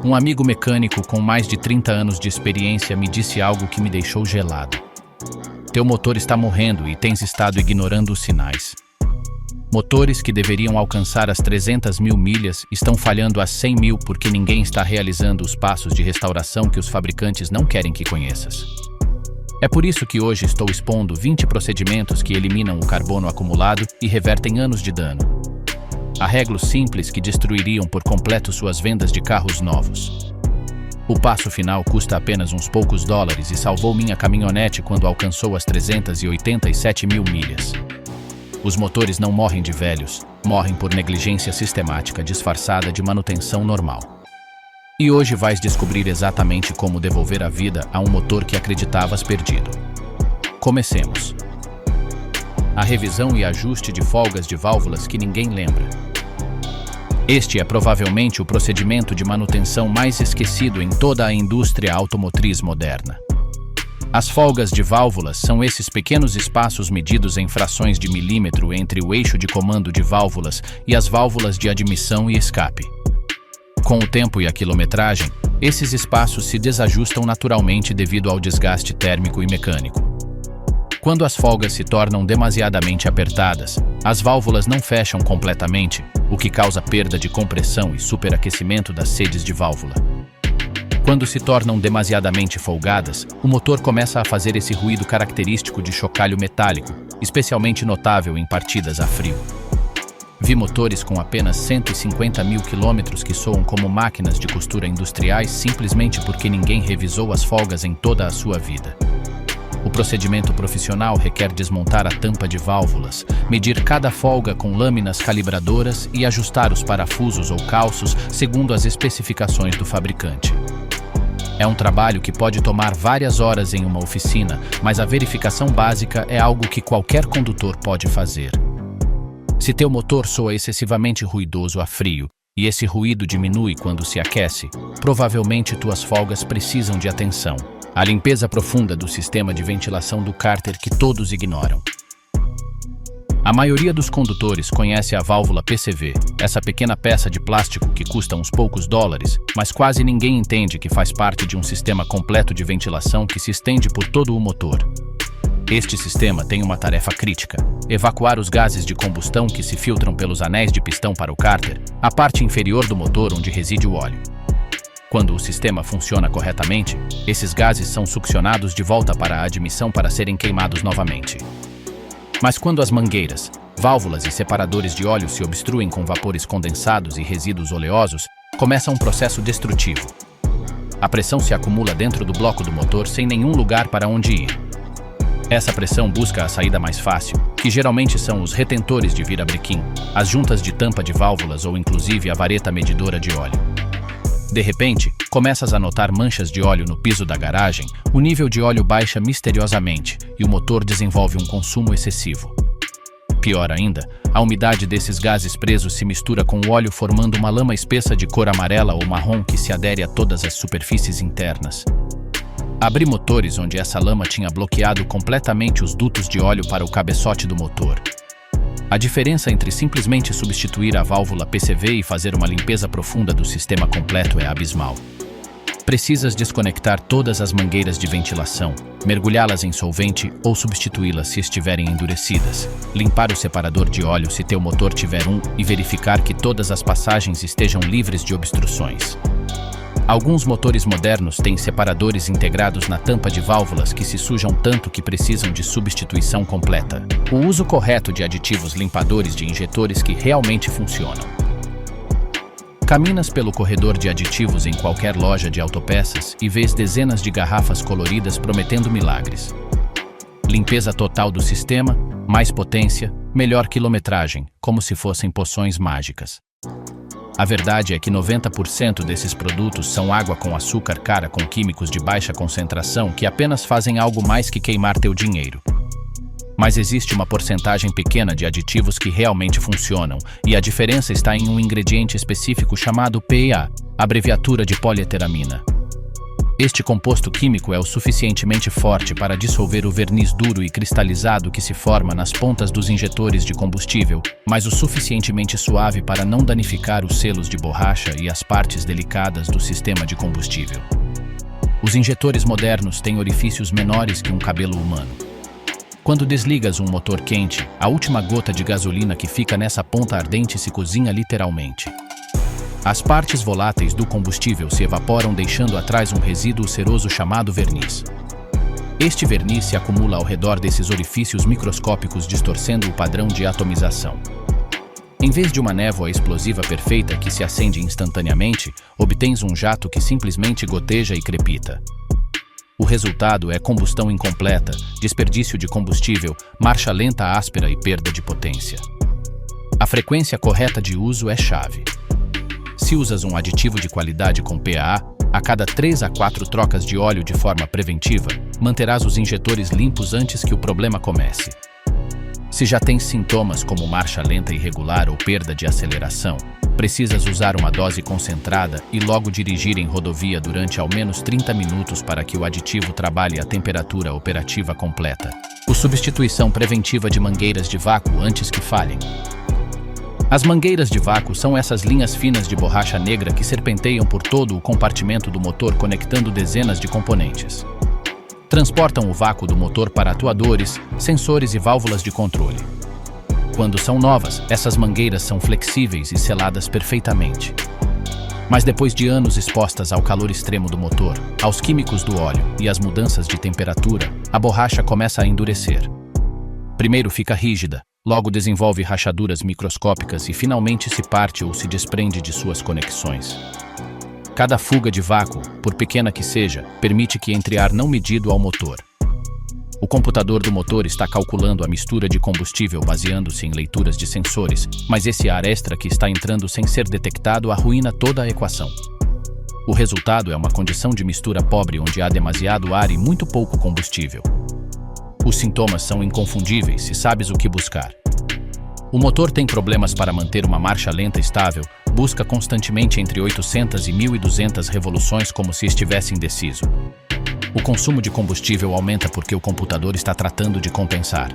Um amigo mecânico com mais de 30 anos de experiência me disse algo que me deixou gelado. Teu motor está morrendo e tens estado ignorando os sinais. Motores que deveriam alcançar as 300 mil milhas estão falhando às 100 mil porque ninguém está realizando os passos de restauração que os fabricantes não querem que conheças. É por isso que hoje estou expondo 20 procedimentos que eliminam o carbono acumulado e revertem anos de dano. Arreglos simples que destruiriam por completo suas vendas de carros novos. O passo final custa apenas uns poucos dólares e salvou minha caminhonete quando alcançou as 387 mil milhas. Os motores não morrem de velhos, morrem por negligência sistemática disfarçada de manutenção normal. E hoje vais descobrir exatamente como devolver a vida a um motor que acreditavas perdido. Comecemos. A revisão e ajuste de folgas de válvulas que ninguém lembra. Este é provavelmente o procedimento de manutenção mais esquecido em toda a indústria automotriz moderna. As folgas de válvulas são esses pequenos espaços medidos em frações de milímetro entre o eixo de comando de válvulas e as válvulas de admissão e escape. Com o tempo e a quilometragem, esses espaços se desajustam naturalmente devido ao desgaste térmico e mecânico. Quando as folgas se tornam demasiadamente apertadas, as válvulas não fecham completamente, o que causa perda de compressão e superaquecimento das sedes de válvula. Quando se tornam demasiadamente folgadas, o motor começa a fazer esse ruído característico de chocalho metálico, especialmente notável em partidas a frio. Vi motores com apenas 150 mil quilômetros que soam como máquinas de costura industriais simplesmente porque ninguém revisou as folgas em toda a sua vida. O procedimento profissional requer desmontar a tampa de válvulas, medir cada folga com lâminas calibradoras e ajustar os parafusos ou calços segundo as especificações do fabricante. É um trabalho que pode tomar várias horas em uma oficina, mas a verificação básica é algo que qualquer condutor pode fazer. Se teu motor soa excessivamente ruidoso a frio, e esse ruído diminui quando se aquece, provavelmente tuas folgas precisam de atenção. A limpeza profunda do sistema de ventilação do cárter que todos ignoram. A maioria dos condutores conhece a válvula PCV, essa pequena peça de plástico que custa uns poucos dólares, mas quase ninguém entende que faz parte de um sistema completo de ventilação que se estende por todo o motor. Este sistema tem uma tarefa crítica: evacuar os gases de combustão que se filtram pelos anéis de pistão para o cárter, a parte inferior do motor onde reside o óleo. Quando o sistema funciona corretamente, esses gases são succionados de volta para a admissão para serem queimados novamente. Mas quando as mangueiras, válvulas e separadores de óleo se obstruem com vapores condensados e resíduos oleosos, começa um processo destrutivo. A pressão se acumula dentro do bloco do motor sem nenhum lugar para onde ir. Essa pressão busca a saída mais fácil, que geralmente são os retentores de virabrequim, as juntas de tampa de válvulas ou inclusive a vareta medidora de óleo. De repente, começas a notar manchas de óleo no piso da garagem, o nível de óleo baixa misteriosamente e o motor desenvolve um consumo excessivo. Pior ainda, a umidade desses gases presos se mistura com o óleo formando uma lama espessa de cor amarela ou marrom que se adere a todas as superfícies internas. Abri motores onde essa lama tinha bloqueado completamente os dutos de óleo para o cabeçote do motor. A diferença entre simplesmente substituir a válvula PCV e fazer uma limpeza profunda do sistema completo é abismal. Precisas desconectar todas as mangueiras de ventilação, mergulhá-las em solvente ou substituí-las se estiverem endurecidas, limpar o separador de óleo se teu motor tiver um e verificar que todas as passagens estejam livres de obstruções. Alguns motores modernos têm separadores integrados na tampa de válvulas que se sujam tanto que precisam de substituição completa. O uso correto de aditivos limpadores de injetores que realmente funcionam. Caminas pelo corredor de aditivos em qualquer loja de autopeças e vês dezenas de garrafas coloridas prometendo milagres. Limpeza total do sistema, mais potência, melhor quilometragem, como se fossem poções mágicas. A verdade é que 90% desses produtos são água com açúcar cara com químicos de baixa concentração que apenas fazem algo mais que queimar teu dinheiro. Mas existe uma porcentagem pequena de aditivos que realmente funcionam, e a diferença está em um ingrediente específico chamado PEA, abreviatura de polieteramina. Este composto químico é o suficientemente forte para dissolver o verniz duro e cristalizado que se forma nas pontas dos injetores de combustível, mas o suficientemente suave para não danificar os selos de borracha e as partes delicadas do sistema de combustível. Os injetores modernos têm orifícios menores que um cabelo humano. Quando desligas um motor quente, a última gota de gasolina que fica nessa ponta ardente se cozinha literalmente. As partes voláteis do combustível se evaporam, deixando atrás um resíduo ceroso chamado verniz. Este verniz se acumula ao redor desses orifícios microscópicos, distorcendo o padrão de atomização. Em vez de uma névoa explosiva perfeita que se acende instantaneamente, obtens um jato que simplesmente goteja e crepita. O resultado é combustão incompleta, desperdício de combustível, marcha lenta áspera e perda de potência. A frequência correta de uso é chave. Se usas um aditivo de qualidade com PAA, a cada 3 a 4 trocas de óleo de forma preventiva, manterás os injetores limpos antes que o problema comece. Se já tens sintomas como marcha lenta irregular ou perda de aceleração, precisas usar uma dose concentrada e logo dirigir em rodovia durante ao menos 30 minutos para que o aditivo trabalhe a temperatura operativa completa. Substituição preventiva de mangueiras de vácuo antes que falhem. As mangueiras de vácuo são essas linhas finas de borracha negra que serpenteiam por todo o compartimento do motor, conectando dezenas de componentes. Transportam o vácuo do motor para atuadores, sensores e válvulas de controle. Quando são novas, essas mangueiras são flexíveis e seladas perfeitamente. Mas depois de anos expostas ao calor extremo do motor, aos químicos do óleo e às mudanças de temperatura, a borracha começa a endurecer. Primeiro fica rígida, logo desenvolve rachaduras microscópicas e finalmente se parte ou se desprende de suas conexões. Cada fuga de vácuo, por pequena que seja, permite que entre ar não medido ao motor. O computador do motor está calculando a mistura de combustível baseando-se em leituras de sensores, mas esse ar extra que está entrando sem ser detectado arruína toda a equação. O resultado é uma condição de mistura pobre onde há demasiado ar e muito pouco combustível. Os sintomas são inconfundíveis se sabes o que buscar. O motor tem problemas para manter uma marcha lenta estável, busca constantemente entre 800 e 1.200 revoluções como se estivesse indeciso. O consumo de combustível aumenta porque o computador está tratando de compensar.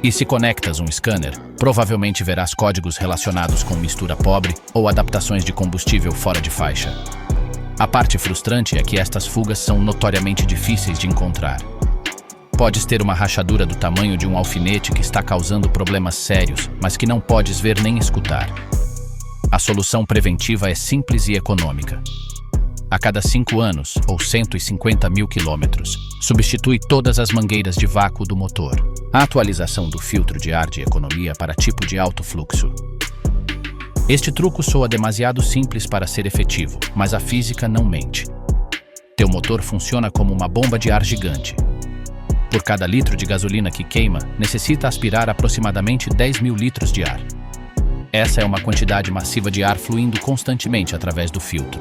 E se conectas um scanner, provavelmente verás códigos relacionados com mistura pobre ou adaptações de combustível fora de faixa. A parte frustrante é que estas fugas são notoriamente difíceis de encontrar. Podes ter uma rachadura do tamanho de um alfinete que está causando problemas sérios, mas que não podes ver nem escutar. A solução preventiva é simples e econômica. A cada 5 anos, ou 150 mil quilômetros, substitui todas as mangueiras de vácuo do motor. A atualização do filtro de ar de economia para tipo de alto fluxo. Este truque soa demasiado simples para ser efetivo, mas a física não mente. Teu motor funciona como uma bomba de ar gigante. Por cada litro de gasolina que queima, necessita aspirar aproximadamente 10 mil litros de ar. Essa é uma quantidade massiva de ar fluindo constantemente através do filtro.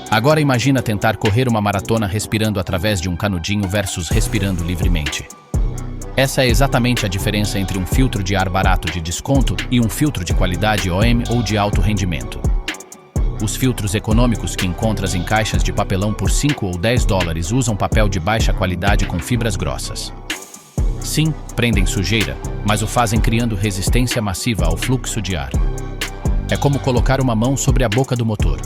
Agora imagina tentar correr uma maratona respirando através de um canudinho versus respirando livremente. Essa é exatamente a diferença entre um filtro de ar barato de desconto e um filtro de qualidade OEM ou de alto rendimento. Os filtros econômicos que encontras em caixas de papelão por 5 ou 10 dólares usam papel de baixa qualidade com fibras grossas. Sim, prendem sujeira, mas o fazem criando resistência massiva ao fluxo de ar. É como colocar uma mão sobre a boca do motor.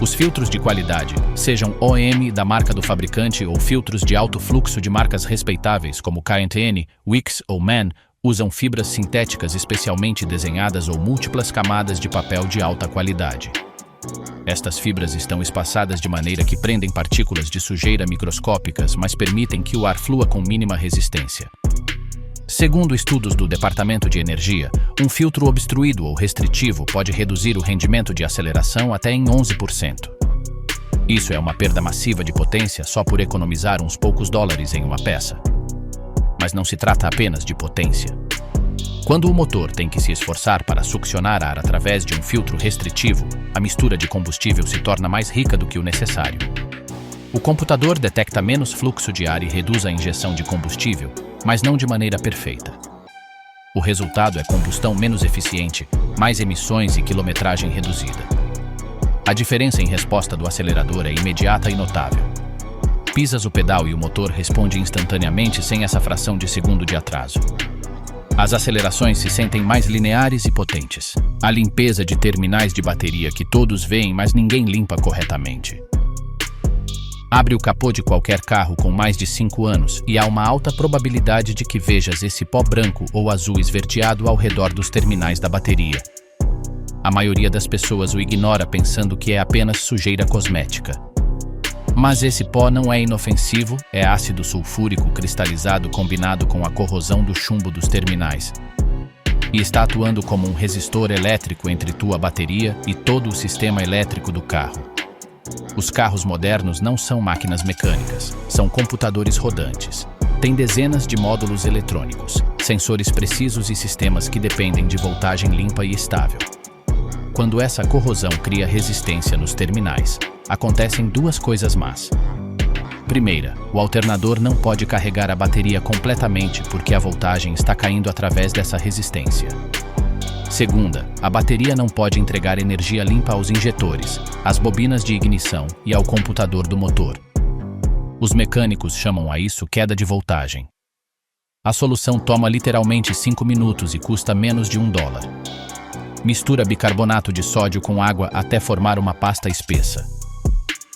Os filtros de qualidade, sejam OEM da marca do fabricante ou filtros de alto fluxo de marcas respeitáveis como KNTN, Wix ou Mann, usam fibras sintéticas especialmente desenhadas ou múltiplas camadas de papel de alta qualidade. Estas fibras estão espaçadas de maneira que prendem partículas de sujeira microscópicas, mas permitem que o ar flua com mínima resistência. Segundo estudos do Departamento de Energia, um filtro obstruído ou restritivo pode reduzir o rendimento de aceleração até em 11%. Isso é uma perda massiva de potência só por economizar uns poucos dólares em uma peça. Mas não se trata apenas de potência. Quando o motor tem que se esforçar para succionar ar através de um filtro restritivo, a mistura de combustível se torna mais rica do que o necessário. O computador detecta menos fluxo de ar e reduz a injeção de combustível, mas não de maneira perfeita. O resultado é combustão menos eficiente, mais emissões e quilometragem reduzida. A diferença em resposta do acelerador é imediata e notável. Pisas o pedal e o motor responde instantaneamente sem essa fração de segundo de atraso. As acelerações se sentem mais lineares e potentes. A limpeza de terminais de bateria que todos veem, mas ninguém limpa corretamente. Abre o capô de qualquer carro com mais de 5 anos e há uma alta probabilidade de que vejas esse pó branco ou azul esverdeado ao redor dos terminais da bateria. A maioria das pessoas o ignora pensando que é apenas sujeira cosmética. Mas esse pó não é inofensivo, é ácido sulfúrico cristalizado combinado com a corrosão do chumbo dos terminais. E está atuando como um resistor elétrico entre tua bateria e todo o sistema elétrico do carro. Os carros modernos não são máquinas mecânicas, são computadores rodantes. Tem dezenas de módulos eletrônicos, sensores precisos e sistemas que dependem de voltagem limpa e estável. Quando essa corrosão cria resistência nos terminais, acontecem duas coisas más. Primeira, o alternador não pode carregar a bateria completamente porque a voltagem está caindo através dessa resistência. Segunda, a bateria não pode entregar energia limpa aos injetores, às bobinas de ignição e ao computador do motor. Os mecânicos chamam a isso queda de voltagem. A solução toma literalmente 5 minutos e custa menos de $1. Mistura bicarbonato de sódio com água até formar uma pasta espessa.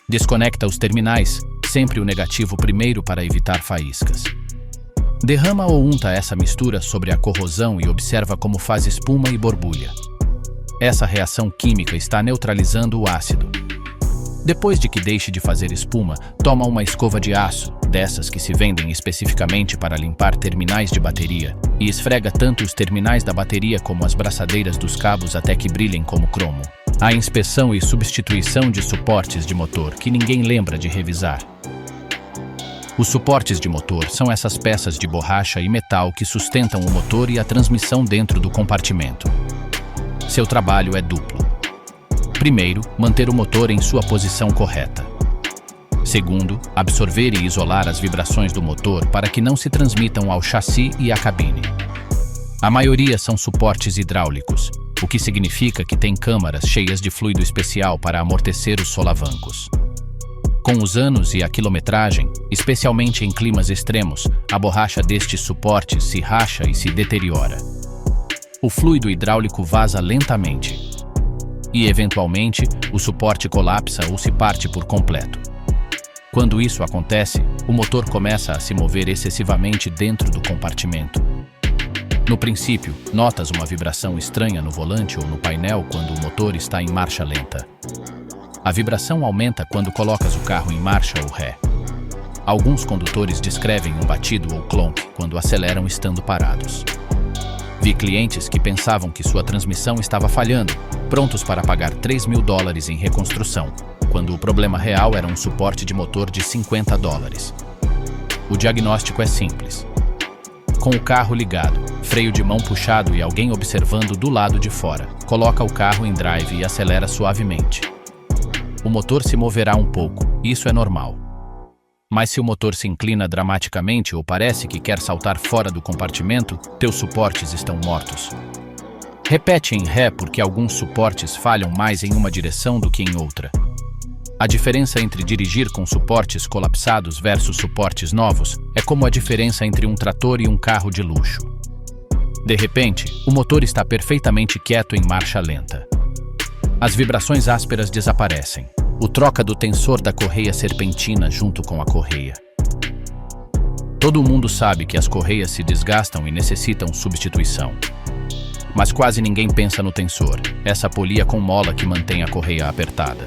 Desconecta os terminais, sempre o negativo primeiro para evitar faíscas. Derrama ou unta essa mistura sobre a corrosão e observa como faz espuma e borbulha. Essa reação química está neutralizando o ácido. Depois de que deixe de fazer espuma, toma uma escova de aço, dessas que se vendem especificamente para limpar terminais de bateria, e esfrega tanto os terminais da bateria como as braçadeiras dos cabos até que brilhem como cromo. A inspeção e substituição de suportes de motor que ninguém lembra de revisar. Os suportes de motor são essas peças de borracha e metal que sustentam o motor e a transmissão dentro do compartimento. Seu trabalho é duplo. Primeiro, manter o motor em sua posição correta. Segundo, absorver e isolar as vibrações do motor para que não se transmitam ao chassi e à cabine. A maioria são suportes hidráulicos, o que significa que tem câmaras cheias de fluido especial para amortecer os solavancos. Com os anos e a quilometragem, especialmente em climas extremos, a borracha destes suportes se racha e se deteriora. O fluido hidráulico vaza lentamente. E, eventualmente, o suporte colapsa ou se parte por completo. Quando isso acontece, o motor começa a se mover excessivamente dentro do compartimento. No princípio, notas uma vibração estranha no volante ou no painel quando o motor está em marcha lenta. A vibração aumenta quando colocas o carro em marcha ou ré. Alguns condutores descrevem um batido ou clonk quando aceleram estando parados. Vi clientes que pensavam que sua transmissão estava falhando, prontos para pagar $3.000 em reconstrução, quando o problema real era um suporte de motor de $50. O diagnóstico é simples. Com o carro ligado, freio de mão puxado e alguém observando do lado de fora, coloca o carro em drive e acelera suavemente. O motor se moverá um pouco, isso é normal. Mas se o motor se inclina dramaticamente ou parece que quer saltar fora do compartimento, teus suportes estão mortos. Repete em ré porque alguns suportes falham mais em uma direção do que em outra. A diferença entre dirigir com suportes colapsados versus suportes novos é como a diferença entre um trator e um carro de luxo. De repente, o motor está perfeitamente quieto em marcha lenta. As vibrações ásperas desaparecem. O troca do tensor da correia serpentina junto com a correia. Todo mundo sabe que as correias se desgastam e necessitam substituição. Mas quase ninguém pensa no tensor, essa polia com mola que mantém a correia apertada.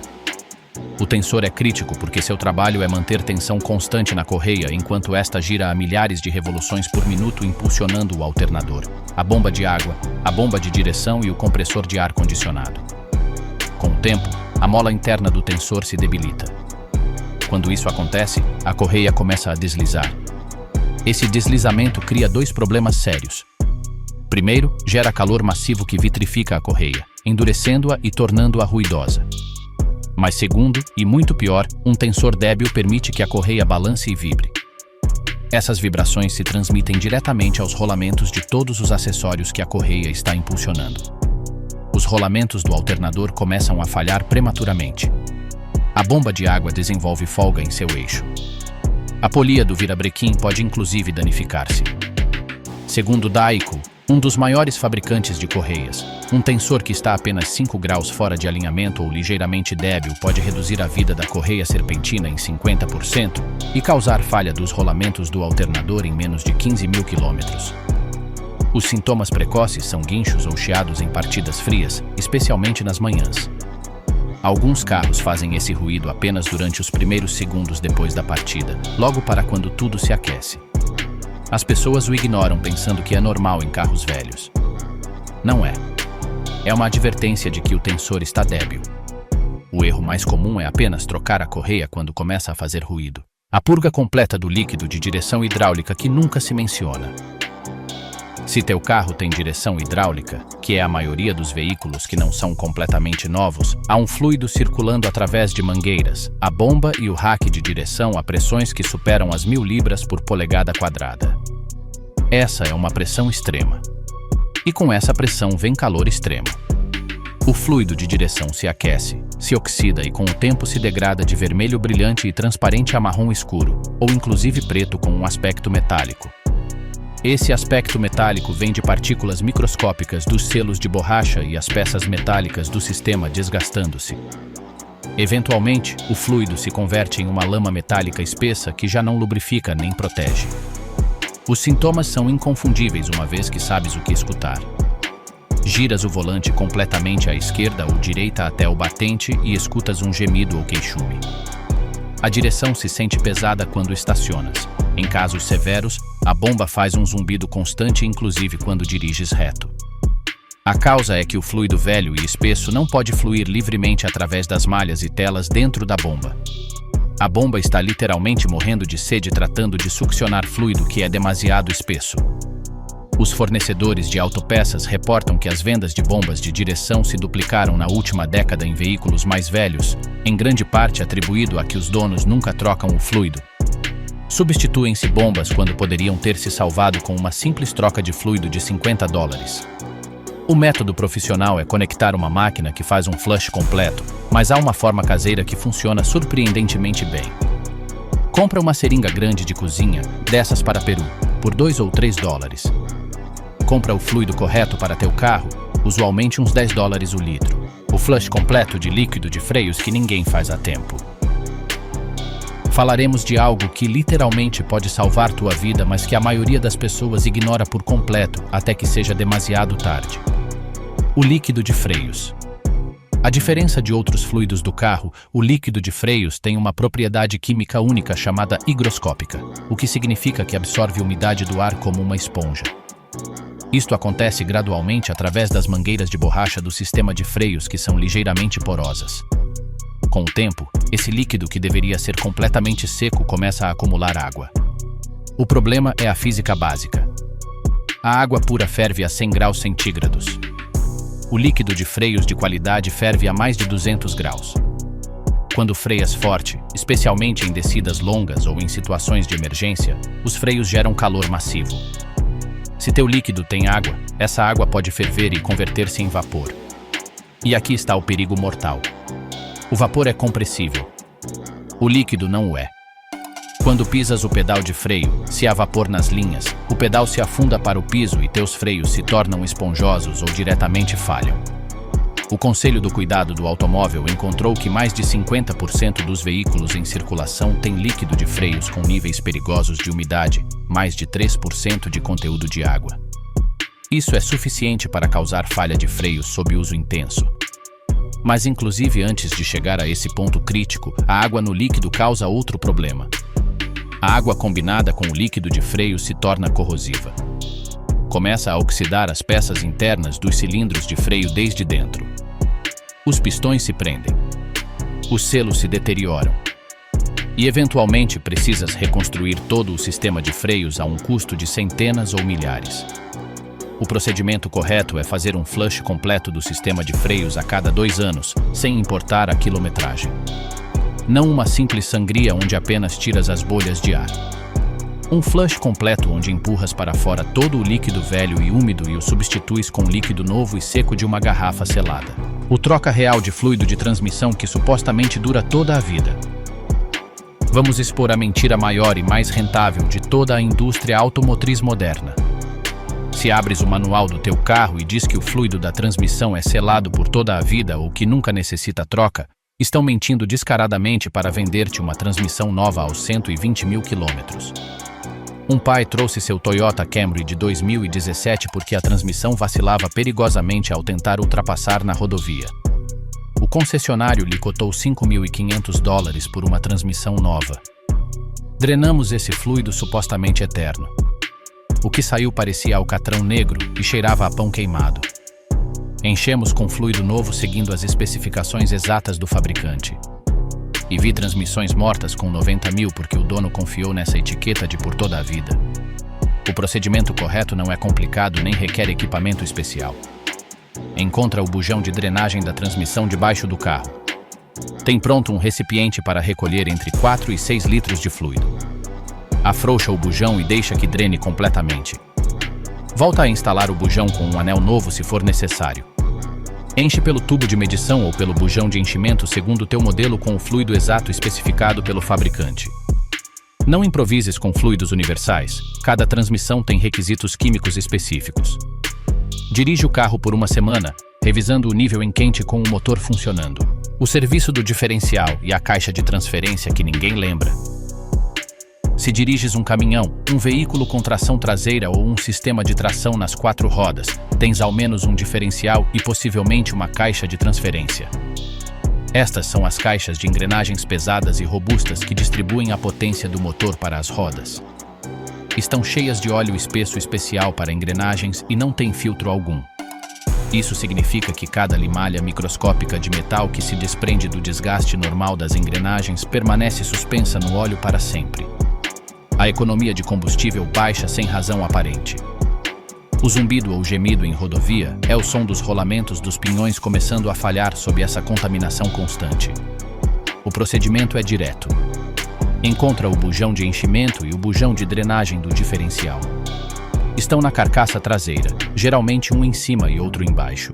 O tensor é crítico porque seu trabalho é manter tensão constante na correia enquanto esta gira a milhares de revoluções por minuto impulsionando o alternador, a bomba de água, a bomba de direção e o compressor de ar condicionado. Com o tempo, a mola interna do tensor se debilita. Quando isso acontece, a correia começa a deslizar. Esse deslizamento cria dois problemas sérios. Primeiro, gera calor massivo que vitrifica a correia, endurecendo-a e tornando-a ruidosa. Mas segundo, e muito pior, um tensor débil permite que a correia balance e vibre. Essas vibrações se transmitem diretamente aos rolamentos de todos os acessórios que a correia está impulsionando. os rolamentos do alternador começam a falhar prematuramente. A bomba de água desenvolve folga em seu eixo. A polia do virabrequim pode inclusive danificar-se. Segundo Daico, um dos maiores fabricantes de correias, um tensor que está apenas 5 graus fora de alinhamento ou ligeiramente débil pode reduzir a vida da correia serpentina em 50% e causar falha dos rolamentos do alternador em menos de 15 mil quilômetros. Os sintomas precoces são guinchos ou chiados em partidas frias, especialmente nas manhãs. Alguns carros fazem esse ruído apenas durante os primeiros segundos depois da partida, logo para quando tudo se aquece. As pessoas o ignoram pensando que é normal em carros velhos. Não é. É uma advertência de que o tensor está débil. O erro mais comum é apenas trocar a correia quando começa a fazer ruído. A purga completa do líquido de direção hidráulica que nunca se menciona. Se teu carro tem direção hidráulica, que é a maioria dos veículos que não são completamente novos, há um fluido circulando através de mangueiras, a bomba e o rack de direção a pressões que superam as 1000 libras por polegada quadrada. Essa é uma pressão extrema. E com essa pressão vem calor extremo. O fluido de direção se aquece, se oxida e com o tempo se degrada de vermelho brilhante e transparente a marrom escuro, ou inclusive preto com um aspecto metálico. Esse aspecto metálico vem de partículas microscópicas dos selos de borracha e as peças metálicas do sistema desgastando-se. Eventualmente, o fluido se converte em uma lama metálica espessa que já não lubrifica nem protege. Os sintomas são inconfundíveis uma vez que sabes o que escutar. Giras o volante completamente à esquerda ou direita até o batente e escutas um gemido ou queixume. A direção se sente pesada quando estacionas. Em casos severos, a bomba faz um zumbido constante inclusive quando diriges reto. A causa é que o fluido velho e espesso não pode fluir livremente através das malhas e telas dentro da bomba. A bomba está literalmente morrendo de sede tratando de succionar fluido que é demasiado espesso. Os fornecedores de autopeças reportam que as vendas de bombas de direção se duplicaram na última década em veículos mais velhos, em grande parte atribuído a que os donos nunca trocam o fluido. Substituem-se bombas quando poderiam ter se salvado com uma simples troca de fluido de $50. O método profissional é conectar uma máquina que faz um flush completo, mas há uma forma caseira que funciona surpreendentemente bem. Compra uma seringa grande de cozinha, dessas para Peru, por $2 ou $3. Compra o fluido correto para teu carro, usualmente uns $10 o litro. O flush completo de líquido de freios que ninguém faz a tempo. Falaremos de algo que literalmente pode salvar tua vida, mas que a maioria das pessoas ignora por completo até que seja demasiado tarde. O líquido de freios. A diferença de outros fluidos do carro, o líquido de freios tem uma propriedade química única chamada higroscópica, o que significa que absorve umidade do ar como uma esponja. Isto acontece gradualmente através das mangueiras de borracha do sistema de freios que são ligeiramente porosas. Com o tempo, esse líquido que deveria ser completamente seco começa a acumular água. O problema é a física básica. A água pura ferve a 100 graus centígrados. O líquido de freios de qualidade ferve a mais de 200 graus. Quando freias forte, especialmente em descidas longas ou em situações de emergência, os freios geram calor massivo. Se teu líquido tem água, essa água pode ferver e converter-se em vapor. E aqui está o perigo mortal. O vapor é compressível. O líquido não o é. Quando pisas o pedal de freio, se há vapor nas linhas, o pedal se afunda para o piso e teus freios se tornam esponjosos ou diretamente falham. O Conselho do Cuidado do Automóvel encontrou que mais de 50% dos veículos em circulação têm líquido de freios com níveis perigosos de umidade, mais de 3% de conteúdo de água. Isso é suficiente para causar falha de freios sob uso intenso. Mas inclusive antes de chegar a esse ponto crítico, a água no líquido causa outro problema. A água combinada com o líquido de freio se torna corrosiva. Começa a oxidar as peças internas dos cilindros de freio desde dentro. Os pistões se prendem. Os selos se deterioram. E eventualmente precisas reconstruir todo o sistema de freios a um custo de centenas ou milhares. O procedimento correto é fazer um flush completo do sistema de freios a cada 2 anos, sem importar a quilometragem. Não uma simples sangria onde apenas tiras as bolhas de ar. Um flush completo onde empurras para fora todo o líquido velho e úmido e o substituis com líquido novo e seco de uma garrafa selada. O troca real de fluido de transmissão que supostamente dura toda a vida. Vamos expor a mentira maior e mais rentável de toda a indústria automotriz moderna. Se abres o manual do teu carro e diz que o fluido da transmissão é selado por toda a vida ou que nunca necessita troca, estão mentindo descaradamente para vender-te uma transmissão nova aos 120 mil quilômetros. Um pai trouxe seu Toyota Camry de 2017 porque a transmissão vacilava perigosamente ao tentar ultrapassar na rodovia. O concessionário lhe cotou $5.500 por uma transmissão nova. Drenamos esse fluido supostamente eterno. O que saiu parecia alcatrão negro e cheirava a pão queimado. Enchemos com fluido novo seguindo as especificações exatas do fabricante. E vi transmissões mortas com 90 mil porque o dono confiou nessa etiqueta de por toda a vida. O procedimento correto não é complicado nem requer equipamento especial. Encontra o bujão de drenagem da transmissão debaixo do carro. Tem pronto um recipiente para recolher entre 4 e 6 litros de fluido. Afrouxa o bujão e deixa que drene completamente. Volta a instalar o bujão com um anel novo se for necessário. Enche pelo tubo de medição ou pelo bujão de enchimento segundo o teu modelo com o fluido exato especificado pelo fabricante. Não improvises com fluidos universais, cada transmissão tem requisitos químicos específicos. Dirige o carro por uma semana, revisando o nível em quente com o motor funcionando, o serviço do diferencial e a caixa de transferência que ninguém lembra. Se diriges um caminhão, um veículo com tração traseira ou um sistema de tração nas 4 rodas, tens ao menos um diferencial e possivelmente uma caixa de transferência. Estas são as caixas de engrenagens pesadas e robustas que distribuem a potência do motor para as rodas. Estão cheias de óleo espesso especial para engrenagens e não têm filtro algum. Isso significa que cada limalha microscópica de metal que se desprende do desgaste normal das engrenagens permanece suspensa no óleo para sempre. A economia de combustível baixa sem razão aparente. O zumbido ou gemido em rodovia é o som dos rolamentos dos pinhões começando a falhar sob essa contaminação constante. O procedimento é direto. Encontra o bujão de enchimento e o bujão de drenagem do diferencial. Estão na carcaça traseira, geralmente um em cima e outro embaixo.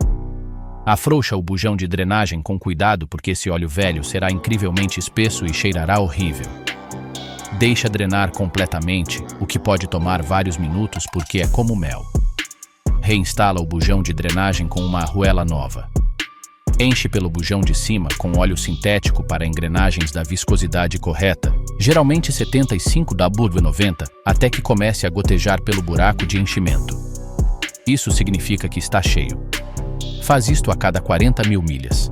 Afrouxa o bujão de drenagem com cuidado porque esse óleo velho será incrivelmente espesso e cheirará horrível. Deixa drenar completamente, o que pode tomar vários minutos porque é como mel. Reinstala o bujão de drenagem com uma arruela nova. Enche pelo bujão de cima com óleo sintético para engrenagens da viscosidade correta, geralmente 75W90, até que comece a gotejar pelo buraco de enchimento. Isso significa que está cheio. Faz isto a cada 40 mil milhas.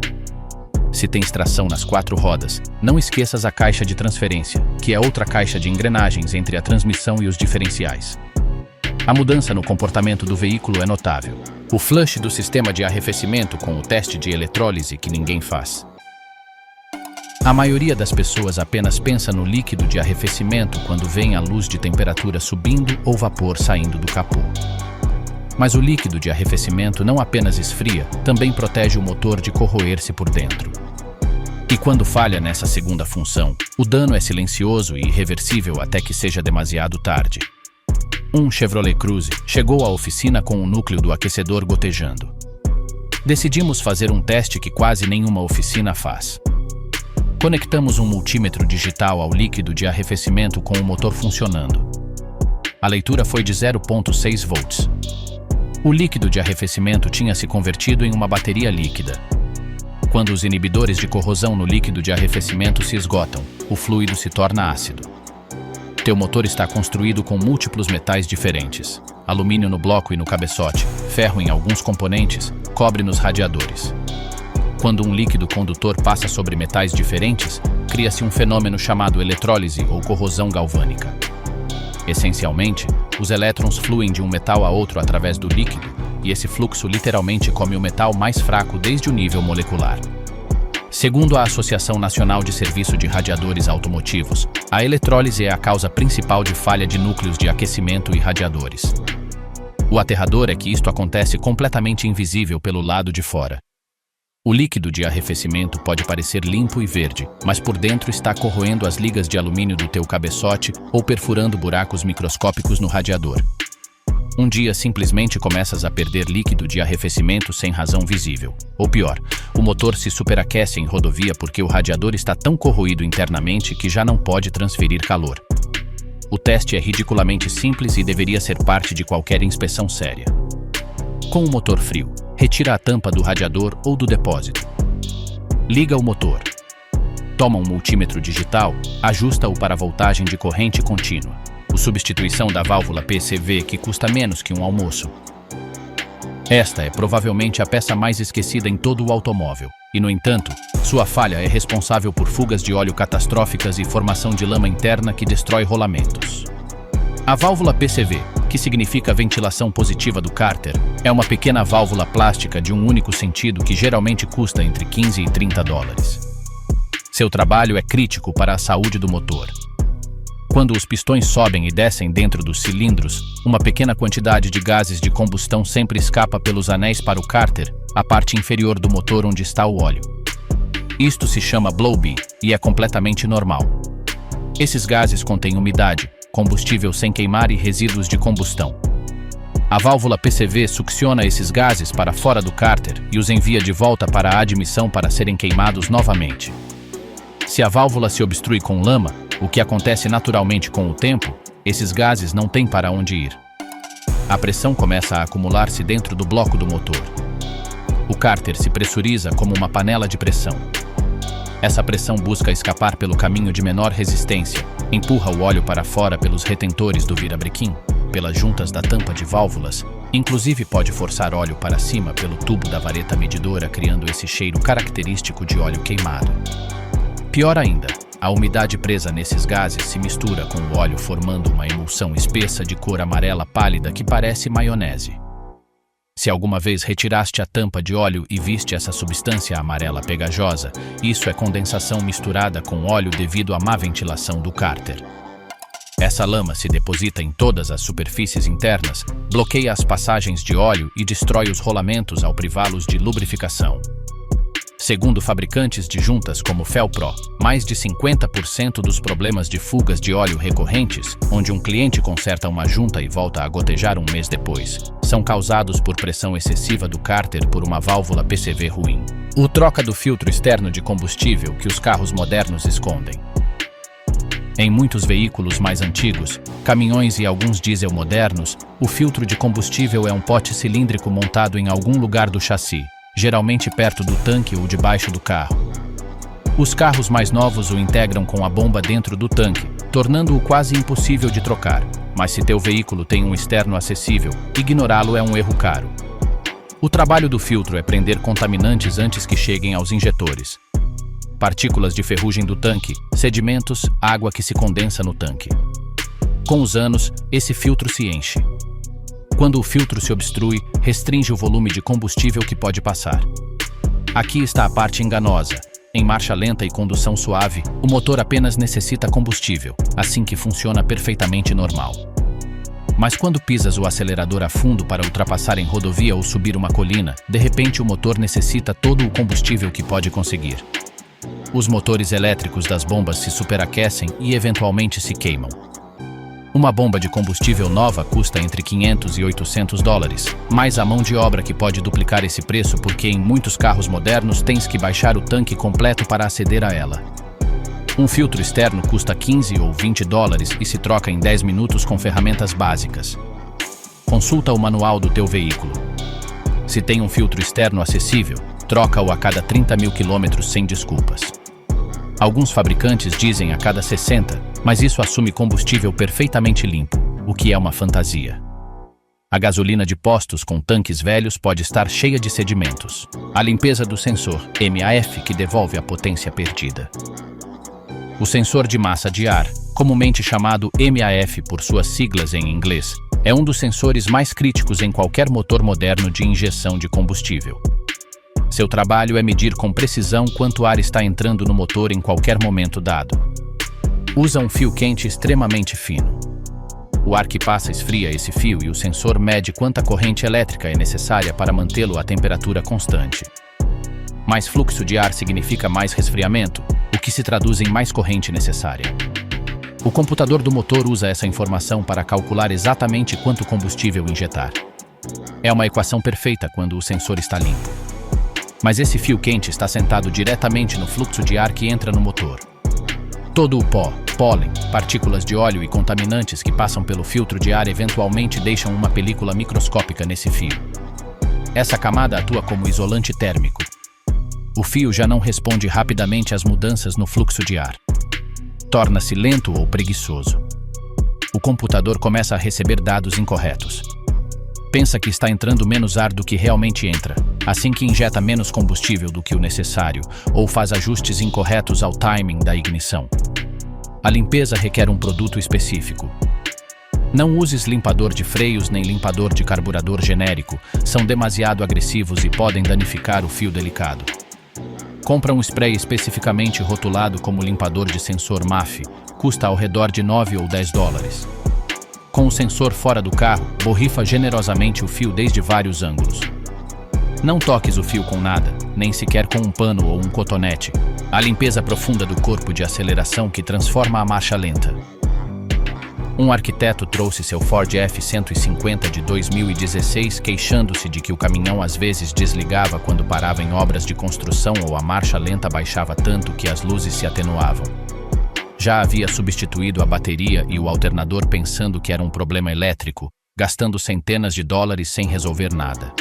Se tens tração nas 4 rodas, não esqueças a caixa de transferência, que é outra caixa de engrenagens entre a transmissão e os diferenciais. A mudança no comportamento do veículo é notável. O flush do sistema de arrefecimento com o teste de eletrólise que ninguém faz. A maioria das pessoas apenas pensa no líquido de arrefecimento quando vem a luz de temperatura subindo ou vapor saindo do capô. Mas o líquido de arrefecimento não apenas esfria, também protege o motor de corroer-se por dentro. E quando falha nessa segunda função, o dano é silencioso e irreversível até que seja demasiado tarde. Um Chevrolet Cruze chegou à oficina com o núcleo do aquecedor gotejando. Decidimos fazer um teste que quase nenhuma oficina faz. Conectamos um multímetro digital ao líquido de arrefecimento com o motor funcionando. A leitura foi de 0,6 volts. O líquido de arrefecimento tinha se convertido em uma bateria líquida. Quando os inibidores de corrosão no líquido de arrefecimento se esgotam, o fluido se torna ácido. Teu motor está construído com múltiplos metais diferentes: alumínio no bloco e no cabeçote, ferro em alguns componentes, cobre nos radiadores. Quando um líquido condutor passa sobre metais diferentes, cria-se um fenômeno chamado eletrólise ou corrosão galvânica. Essencialmente, os elétrons fluem de um metal a outro através do líquido, e esse fluxo literalmente come o metal mais fraco desde o nível molecular. Segundo a Associação Nacional de Serviço de Radiadores Automotivos, a eletrólise é a causa principal de falha de núcleos de aquecimento e radiadores. O aterrador é que isto acontece completamente invisível pelo lado de fora. O líquido de arrefecimento pode parecer limpo e verde, mas por dentro está corroendo as ligas de alumínio do teu cabeçote ou perfurando buracos microscópicos no radiador. Um dia simplesmente começas a perder líquido de arrefecimento sem razão visível. Ou pior, o motor se superaquece em rodovia porque o radiador está tão corroído internamente que já não pode transferir calor. O teste é ridiculamente simples e deveria ser parte de qualquer inspeção séria. Com o motor frio, retira a tampa do radiador ou do depósito. Liga o motor. Toma um multímetro digital, ajusta-o para a voltagem de corrente contínua. Substituição da válvula PCV que custa menos que um almoço. Esta é provavelmente a peça mais esquecida em todo o automóvel, e no entanto, sua falha é responsável por fugas de óleo catastróficas e formação de lama interna que destrói rolamentos. A válvula PCV, que significa ventilação positiva do cárter, é uma pequena válvula plástica de um único sentido que geralmente custa entre 15 e 30 dólares. Seu trabalho é crítico para a saúde do motor. Quando os pistões sobem e descem dentro dos cilindros, uma pequena quantidade de gases de combustão sempre escapa pelos anéis para o cárter, a parte inferior do motor onde está o óleo. Isto se chama blow-by e é completamente normal. Esses gases contêm umidade, combustível sem queimar e resíduos de combustão. A válvula PCV succiona esses gases para fora do cárter e os envia de volta para a admissão para serem queimados novamente. Se a válvula se obstrui com lama, o que acontece naturalmente com o tempo, esses gases não têm para onde ir. A pressão começa a acumular-se dentro do bloco do motor. O cárter se pressuriza como uma panela de pressão. Essa pressão busca escapar pelo caminho de menor resistência, empurra o óleo para fora pelos retentores do virabrequim, pelas juntas da tampa de válvulas, inclusive pode forçar óleo para cima pelo tubo da vareta medidora, criando esse cheiro característico de óleo queimado. Pior ainda, a umidade presa nesses gases se mistura com o óleo formando uma emulsão espessa de cor amarela pálida que parece maionese. Se alguma vez retiraste a tampa de óleo e viste essa substância amarela pegajosa, isso é condensação misturada com óleo devido à má ventilação do cárter. Essa lama se deposita em todas as superfícies internas, bloqueia as passagens de óleo e destrói os rolamentos ao privá-los de lubrificação. Segundo fabricantes de juntas como Felpro, mais de 50% dos problemas de fugas de óleo recorrentes, onde um cliente conserta uma junta e volta a gotejar um mês depois, são causados por pressão excessiva do cárter por uma válvula PCV ruim. O troca do filtro externo de combustível que os carros modernos escondem. Em muitos veículos mais antigos, caminhões e alguns diesel modernos, o filtro de combustível é um pote cilíndrico montado em algum lugar do chassi, geralmente perto do tanque ou debaixo do carro. Os carros mais novos o integram com a bomba dentro do tanque, tornando-o quase impossível de trocar, mas se teu veículo tem um externo acessível, ignorá-lo é um erro caro. O trabalho do filtro é prender contaminantes antes que cheguem aos injetores. Partículas de ferrugem do tanque, sedimentos, água que se condensa no tanque. Com os anos, esse filtro se enche. Quando o filtro se obstrui, restringe o volume de combustível que pode passar. Aqui está a parte enganosa. Em marcha lenta e condução suave, o motor apenas necessita combustível, assim que funciona perfeitamente normal. Mas quando pisas o acelerador a fundo para ultrapassar em rodovia ou subir uma colina, de repente o motor necessita todo o combustível que pode conseguir. Os motores elétricos das bombas se superaquecem e eventualmente se queimam. Uma bomba de combustível nova custa entre 500 e 800 dólares, mais a mão de obra que pode duplicar esse preço porque em muitos carros modernos tens que baixar o tanque completo para aceder a ela. Um filtro externo custa 15 ou 20 dólares e se troca em 10 minutos com ferramentas básicas. Consulta o manual do teu veículo. Se tem um filtro externo acessível, troca-o a cada 30 mil quilômetros sem desculpas. Alguns fabricantes dizem a cada 60, mas isso assume combustível perfeitamente limpo, o que é uma fantasia. A gasolina de postos com tanques velhos pode estar cheia de sedimentos. A limpeza do sensor MAF que devolve a potência perdida. O sensor de massa de ar, comumente chamado MAF por suas siglas em inglês, é um dos sensores mais críticos em qualquer motor moderno de injeção de combustível. Seu trabalho é medir com precisão quanto ar está entrando no motor em qualquer momento dado. Usa um fio quente extremamente fino. O ar que passa esfria esse fio e o sensor mede quanta corrente elétrica é necessária para mantê-lo a temperatura constante. Mais fluxo de ar significa mais resfriamento, o que se traduz em mais corrente necessária. O computador do motor usa essa informação para calcular exatamente quanto combustível injetar. É uma equação perfeita quando o sensor está limpo. Mas esse fio quente está sentado diretamente no fluxo de ar que entra no motor. Todo o pó, pólen, partículas de óleo e contaminantes que passam pelo filtro de ar eventualmente deixam uma película microscópica nesse fio. Essa camada atua como isolante térmico. O fio já não responde rapidamente às mudanças no fluxo de ar. Torna-se lento ou preguiçoso. O computador começa a receber dados incorretos. Pensa que está entrando menos ar do que realmente entra, assim que injeta menos combustível do que o necessário, ou faz ajustes incorretos ao timing da ignição. A limpeza requer um produto específico. Não uses limpador de freios nem limpador de carburador genérico, são demasiado agressivos e podem danificar o fio delicado. Compra um spray especificamente rotulado como limpador de sensor MAF, custa ao redor de 9 ou 10 dólares. Com o sensor fora do carro, borrifa generosamente o fio desde vários ângulos. Não toques o fio com nada, nem sequer com um pano ou um cotonete. A limpeza profunda do corpo de aceleração que transforma a marcha lenta. Um arquiteto trouxe seu Ford F-150 de 2016 queixando-se de que o caminhão às vezes desligava quando parava em obras de construção ou a marcha lenta baixava tanto que as luzes se atenuavam. Já havia substituído a bateria e o alternador pensando que era um problema elétrico, gastando centenas de dólares sem resolver nada.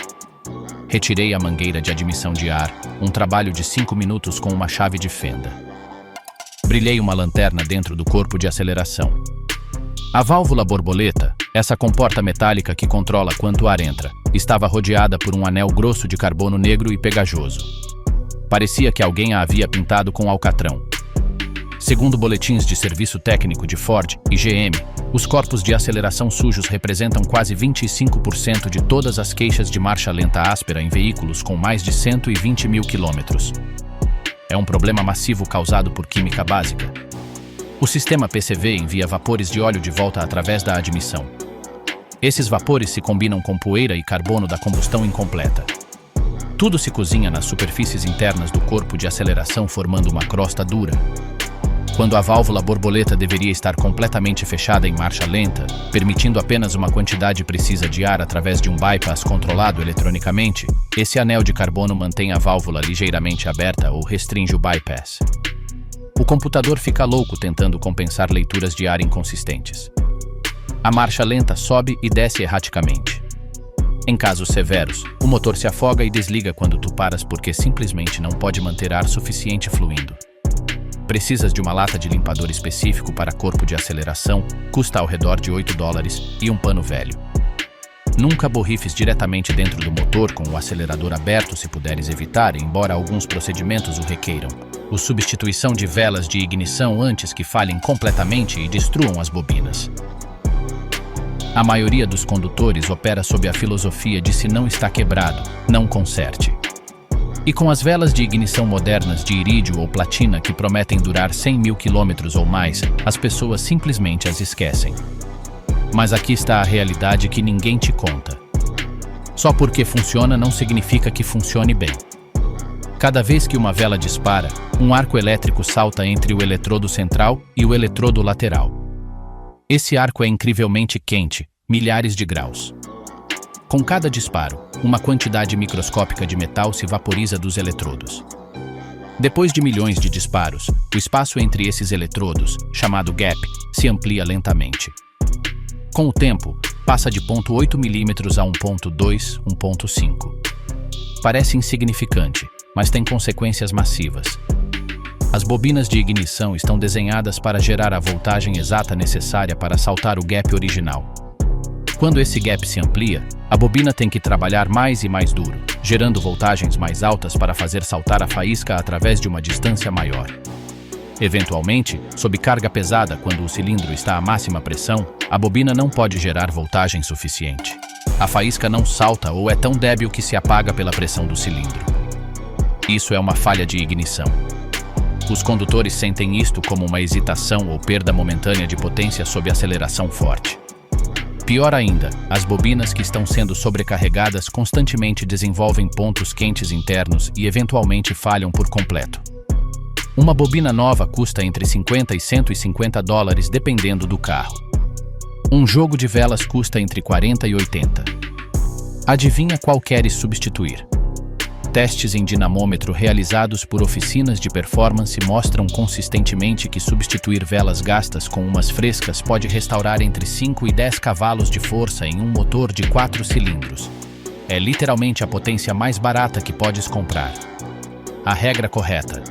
Retirei a mangueira de admissão de ar, um trabalho de 5 minutos com uma chave de fenda. Brilhei uma lanterna dentro do corpo de aceleração. A válvula borboleta, essa comporta metálica que controla quanto ar entra, estava rodeada por um anel grosso de carbono negro e pegajoso. Parecia que alguém a havia pintado com alcatrão. Segundo boletins de serviço técnico de Ford e GM, os corpos de aceleração sujos representam quase 25% de todas as queixas de marcha lenta áspera em veículos com mais de 120 mil quilômetros. É um problema massivo causado por química básica. O sistema PCV envia vapores de óleo de volta através da admissão. Esses vapores se combinam com poeira e carbono da combustão incompleta. Tudo se cozinha nas superfícies internas do corpo de aceleração formando uma crosta dura. Quando a válvula borboleta deveria estar completamente fechada em marcha lenta, permitindo apenas uma quantidade precisa de ar através de um bypass controlado eletronicamente, esse anel de carbono mantém a válvula ligeiramente aberta ou restringe o bypass. O computador fica louco tentando compensar leituras de ar inconsistentes. A marcha lenta sobe e desce erraticamente. Em casos severos, o motor se afoga e desliga quando tu paras porque simplesmente não pode manter ar suficiente fluindo. Precisas de uma lata de limpador específico para corpo de aceleração, custa ao redor de 8 dólares, e um pano velho. Nunca borrifes diretamente dentro do motor com o acelerador aberto se puderes evitar, embora alguns procedimentos o requeiram. Substituição de velas de ignição antes que falhem completamente e destruam as bobinas. A maioria dos condutores opera sob a filosofia de se não está quebrado, não conserte. E com as velas de ignição modernas de irídio ou platina que prometem durar 100 mil quilômetros ou mais, as pessoas simplesmente as esquecem. Mas aqui está a realidade que ninguém te conta. Só porque funciona não significa que funcione bem. Cada vez que uma vela dispara, um arco elétrico salta entre o eletrodo central e o eletrodo lateral. Esse arco é incrivelmente quente, milhares de graus. Com cada disparo, uma quantidade microscópica de metal se vaporiza dos eletrodos. Depois de milhões de disparos, o espaço entre esses eletrodos, chamado gap, se amplia lentamente. Com o tempo, passa de 0,8 mm a 1,2, 1,5. Parece insignificante, mas tem consequências massivas. As bobinas de ignição estão desenhadas para gerar a voltagem exata necessária para saltar o gap original. Quando esse gap se amplia, a bobina tem que trabalhar mais e mais duro, gerando voltagens mais altas para fazer saltar a faísca através de uma distância maior. Eventualmente, sob carga pesada, quando o cilindro está à máxima pressão, a bobina não pode gerar voltagem suficiente. A faísca não salta ou é tão débil que se apaga pela pressão do cilindro. Isso é uma falha de ignição. Os condutores sentem isto como uma hesitação ou perda momentânea de potência sob aceleração forte. Pior ainda, as bobinas que estão sendo sobrecarregadas constantemente desenvolvem pontos quentes internos e eventualmente falham por completo. Uma bobina nova custa entre 50 e 150 dólares dependendo do carro. Um jogo de velas custa entre 40 e 80. Adivinha qual queres substituir? Testes em dinamômetro realizados por oficinas de performance mostram consistentemente que substituir velas gastas com umas frescas pode restaurar entre 5 e 10 cavalos de força em um motor de 4 cilindros. É literalmente a potência mais barata que podes comprar. A regra correta: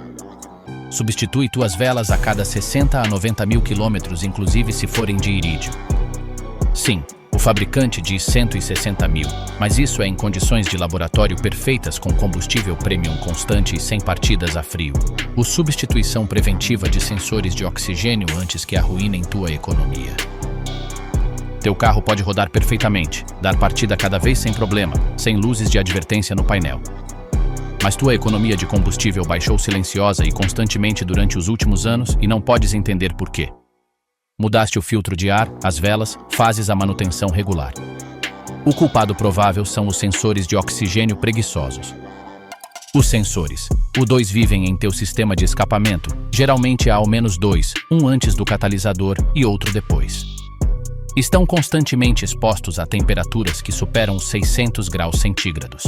substitui tuas velas a cada 60 a 90 mil quilômetros, inclusive se forem de irídio. Sim, o fabricante diz 160 mil, mas isso é em condições de laboratório perfeitas com combustível premium constante e sem partidas a frio. Ou substituição preventiva de sensores de oxigênio antes que arruinem tua economia. Teu carro pode rodar perfeitamente, dar partida cada vez sem problema, sem luzes de advertência no painel. Mas tua economia de combustível baixou silenciosa e constantemente durante os últimos anos e não podes entender por quê. Mudaste o filtro de ar, as velas, fazes a manutenção regular. O culpado provável são os sensores de oxigênio preguiçosos. Os sensores. Dois vivem em teu sistema de escapamento, geralmente há ao menos dois, um antes do catalisador e outro depois. Estão constantemente expostos a temperaturas que superam os 600 graus centígrados.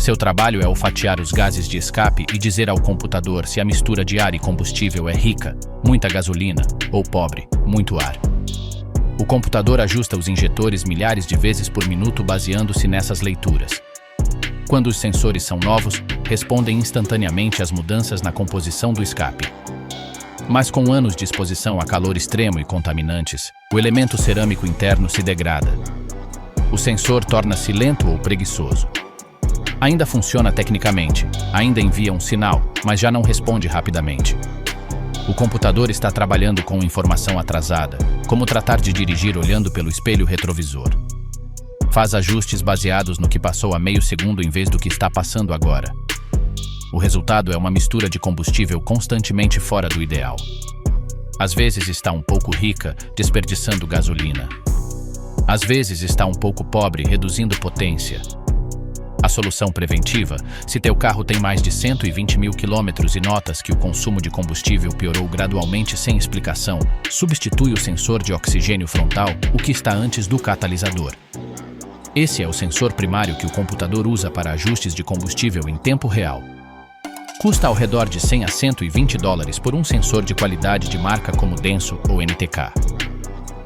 Seu trabalho é olfatear os gases de escape e dizer ao computador se a mistura de ar e combustível é rica, muita gasolina, ou pobre, muito ar. O computador ajusta os injetores milhares de vezes por minuto baseando-se nessas leituras. Quando os sensores são novos, respondem instantaneamente às mudanças na composição do escape. Mas com anos de exposição a calor extremo e contaminantes, o elemento cerâmico interno se degrada. O sensor torna-se lento ou preguiçoso. Ainda funciona tecnicamente, ainda envia um sinal, mas já não responde rapidamente. O computador está trabalhando com informação atrasada, como tratar de dirigir olhando pelo espelho retrovisor. Faz ajustes baseados no que passou há meio segundo em vez do que está passando agora. O resultado é uma mistura de combustível constantemente fora do ideal. Às vezes está um pouco rica, desperdiçando gasolina. Às vezes está um pouco pobre, reduzindo potência. A solução preventiva: se teu carro tem mais de 120 mil quilômetros e notas que o consumo de combustível piorou gradualmente sem explicação, substitui o sensor de oxigênio frontal, o que está antes do catalisador. Esse é o sensor primário que o computador usa para ajustes de combustível em tempo real. Custa ao redor de 100 a 120 dólares por um sensor de qualidade de marca como Denso ou NTK.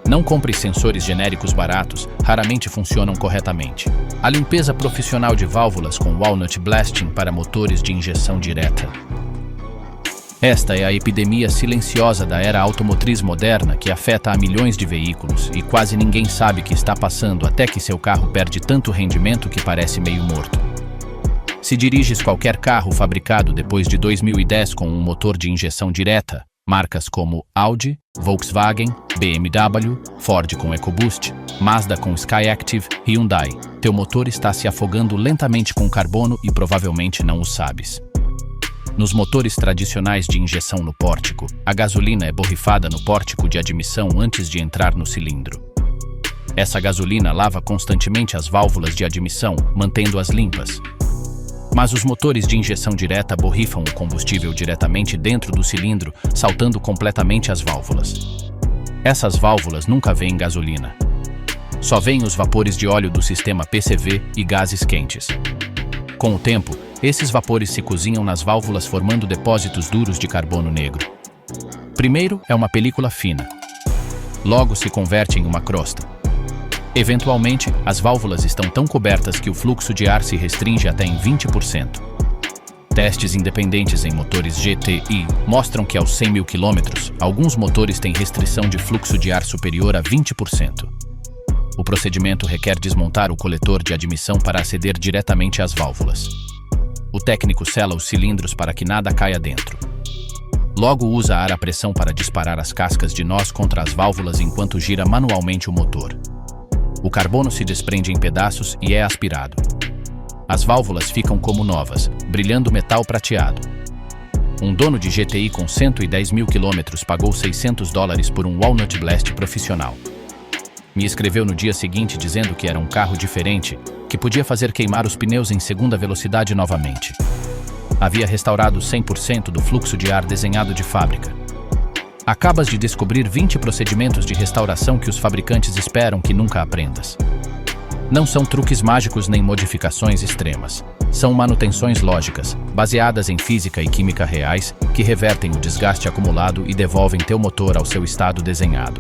Não compre sensores genéricos baratos, raramente funcionam corretamente. A limpeza profissional de válvulas com Walnut Blasting para motores de injeção direta. Esta é a epidemia silenciosa da era automotriz moderna que afeta a milhões de veículos e quase ninguém sabe que está passando até que seu carro perde tanto rendimento que parece meio morto. Se diriges qualquer carro fabricado depois de 2010 com um motor de injeção direta, marcas como Audi, Volkswagen, BMW, Ford com EcoBoost, Mazda com Skyactiv, Hyundai, teu motor está se afogando lentamente com carbono e provavelmente não o sabes. Nos motores tradicionais de injeção no pórtico, a gasolina é borrifada no pórtico de admissão antes de entrar no cilindro. Essa gasolina lava constantemente as válvulas de admissão, mantendo-as limpas. Mas os motores de injeção direta borrifam o combustível diretamente dentro do cilindro, saltando completamente as válvulas. Essas válvulas nunca veem gasolina. Só veem os vapores de óleo do sistema PCV e gases quentes. Com o tempo, esses vapores se cozinham nas válvulas formando depósitos duros de carbono negro. Primeiro é uma película fina. Logo se converte em uma crosta. Eventualmente, as válvulas estão tão cobertas que o fluxo de ar se restringe até em 20%. Testes independentes em motores GTI mostram que aos 100 mil quilômetros, alguns motores têm restrição de fluxo de ar superior a 20%. O procedimento requer desmontar o coletor de admissão para aceder diretamente às válvulas. O técnico sela os cilindros para que nada caia dentro. Logo usa ar à pressão para disparar as cascas de nós contra as válvulas enquanto gira manualmente o motor. O carbono se desprende em pedaços e é aspirado. As válvulas ficam como novas, brilhando metal prateado. Um dono de GTI com 110 mil quilômetros pagou $600 por um Walnut Blast profissional. Me escreveu no dia seguinte dizendo que era um carro diferente, que podia fazer queimar os pneus em segunda velocidade novamente. Havia restaurado 100% do fluxo de ar desenhado de fábrica. Acabas de descobrir 20 procedimentos de restauração que os fabricantes esperam que nunca aprendas. Não são truques mágicos nem modificações extremas. São manutenções lógicas, baseadas em física e química reais, que revertem o desgaste acumulado e devolvem teu motor ao seu estado desenhado.